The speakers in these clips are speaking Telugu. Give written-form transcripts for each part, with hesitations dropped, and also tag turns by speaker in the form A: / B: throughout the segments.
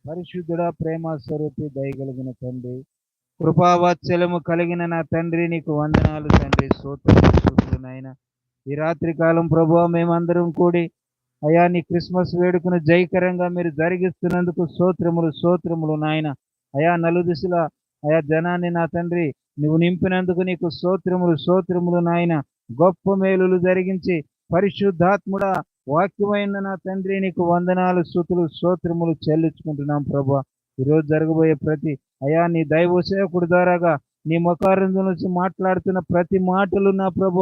A: పరిశుద్ధుడా, ప్రేమ స్వరూపి, దయగలిగిన తండ్రి, కృపావాత్సల్యము కలిగిన నా తండ్రి, నీకు వందనాలు తండ్రి. స్తోత్రులు నాయన. ఈ రాత్రి కాలం ప్రభువా, మేమందరం కూడి అయా నీ క్రిస్మస్ వేడుకను జయకరంగా మీరు జరిగిస్తున్నందుకు స్తోత్రములు నాయన. అయా నలుదిశల అయా జనాన్ని నా తండ్రి నువ్వు నింపినందుకు నీకు స్తోత్రములు నాయన. గొప్ప మేలులు జరిగించి పరిశుద్ధాత్ముడా, వాక్యమైన నా తండ్రి నీకు వందనాలు, స్తోత్రములు చెల్లించుకుంటున్నాం ప్రభా. ఈరోజు జరగబోయే ప్రతి అయా నీ దైవ సేవకుడి ద్వారాగా నీ ముఖారంధం నుంచి మాట్లాడుతున్న ప్రతి మాటలు నా ప్రభు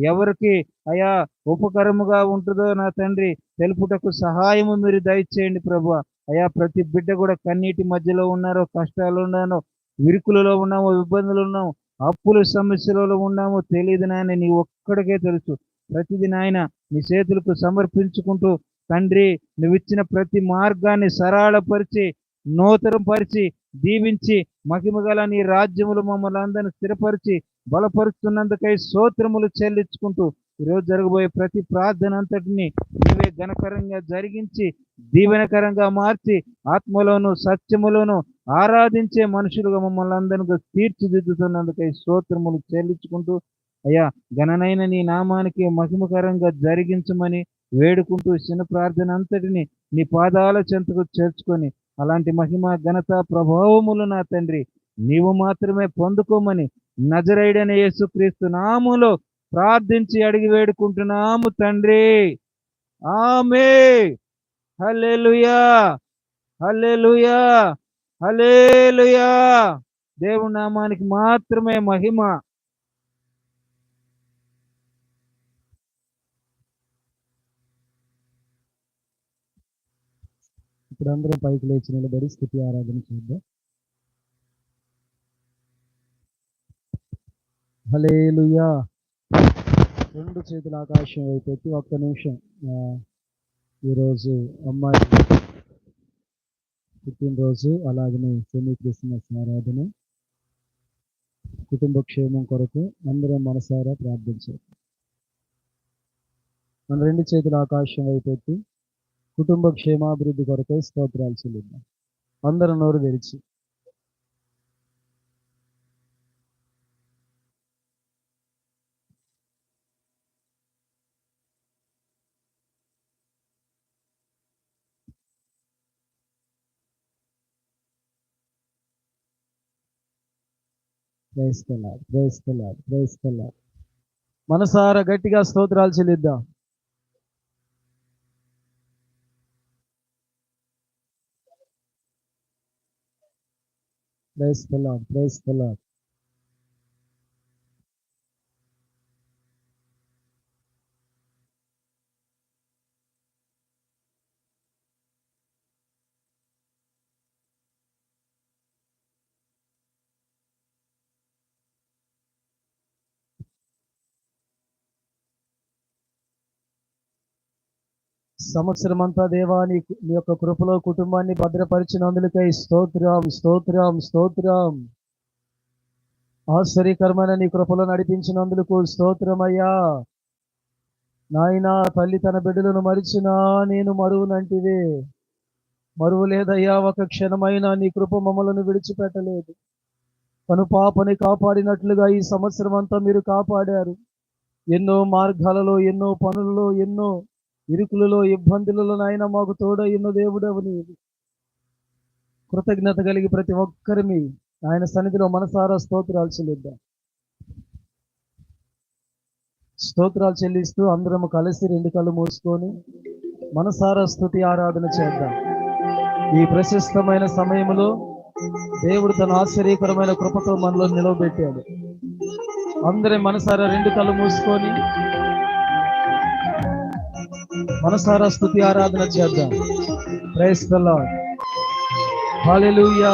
A: ఎవరికి అయా ఉపకరముగా ఉంటుందో నా తండ్రి తెలుపుటకు సహాయము మీరు దయచేయండి ప్రభు. అయా ప్రతి బిడ్డ కూడా కన్నీటి మధ్యలో ఉన్నారో, కష్టాలు ఉన్నానో, విరుకులలో ఉన్నామో, ఇబ్బందులు ఉన్నాము, అప్పుల సమస్యలలో ఉన్నామో తెలియదు నాయన, నీ ఒక్కడికే తెలుసు. ప్రతిది నాయన నీ చేతులకు సమర్పించుకుంటూ తండ్రి నువ్వు ఇచ్చిన ప్రతి మార్గాన్ని సరళపరిచి, నూతనపరిచి, దీవించి, మహిమగల నీ రాజ్యములు మమ్మల్ని అందరిని స్థిరపరిచి బలపరుస్తున్నందుకై స్తోత్రములు చెల్లించుకుంటూ ఈరోజు జరగబోయే ప్రతి ప్రార్థన అంతటిని నీవే ఘనకరంగా జరిగించి దీవెనకరంగా మార్చి ఆత్మలోను సత్యములోను ఆరాధించే మనుషులుగా మమ్మల్ని అందరినీ తీర్చిదిద్దుతున్నందుకై స్తోత్రములు చెల్లించుకుంటూ అయ్యా ఘననైన నీ నామానికి మహిమకరంగా జరిగించమని వేడుకుంటూ చిన్న ప్రార్థన అంతటిని నీ పాదాల చెంతకు చేర్చుకొని అలాంటి మహిమ, ఘనత, ప్రభావములు నా తండ్రి నీవు మాత్రమే పొందుకోమని నజరేయుడైన యేసుక్రీస్తు నామములో ప్రార్థించి అడిగి వేడుకుంటున్నాము తండ్రి. ఆమేన్. హల్లెలూయా, హల్లెలూయా, హల్లెలూయా. దేవుని నామానికి మాత్రమే మహిమ. ఇప్పుడు అందరం పైకి లేచి నిలబడి స్తుతి ఆరాధన చేద్దాం. హల్లెలూయా. రెండు చేతుల ఆకాశం వైపు ఎత్తి ఒక్క నిమిషం. ఈరోజు అమ్మాయి పుట్టినరోజు, అలాగనే సెమీ క్రిస్మస్ ఆరాధన, కుటుంబ క్షేమం కొరకు అందరం మనసారా ప్రార్థించారు. మన రెండు చేతుల ఆకాశం వైపు ఎత్తి కుటుంబ క్షేమాభివృద్ధి కొరకై స్తోత్రాలు చెల్లిద్దాం. అందరూ నోరు తెరిచి మనసారా గట్టిగా స్తోత్రాలు చెల్లిద్దాం. Praise the Lord. సంవత్సరం అంతా దేవా నీ యొక్క కృపలో కుటుంబాన్ని భద్రపరిచినందులకై స్తోత్రం. ఆశ్చర్యకరమైన నీ కృపలో నడిపించినందుకు స్తోత్రమయ్యా. నాయనా, తల్లి తన బిడ్డలను మరిచినా నేను మరువునంటివే. మరువు లేదయ్యా, ఒక క్షణమైనా నీ కృప మమ్మలను విడిచిపెట్టలేదు. కనుపాపని కాపాడినట్లుగా ఈ సంవత్సరం అంతా మీరు కాపాడారు. ఎన్నో మార్గాలలో, ఎన్నో పనులలో, ఎన్నో ఇరుకులలో, ఇబ్బందులలో నాయన మాకు తోడైన దేవుడవు నీవు. కృతజ్ఞత కలిగి ప్రతి ఒక్కరిని ఆయన సన్నిధిలో మనసారా స్తోత్రాలు చెల్లిద్దాం. స్తోత్రాలు చెల్లిస్తూ అందరం కలిసి రెండు కళ్ళు మూసుకొని మనసారా స్తుతి ఆరాధన చేద్దాం. ఈ ప్రశస్తమైన సమయంలో దేవుడు తన ఆశ్చర్యకరమైన కృపతో మనలో నిలవబెట్టాడు. అందరం మనసారా రెండు కళ్ళు మూసుకొని మనసారా స్తుతి ఆరాధన చేద్దాం. Praise the Lord. హల్లెలూయా.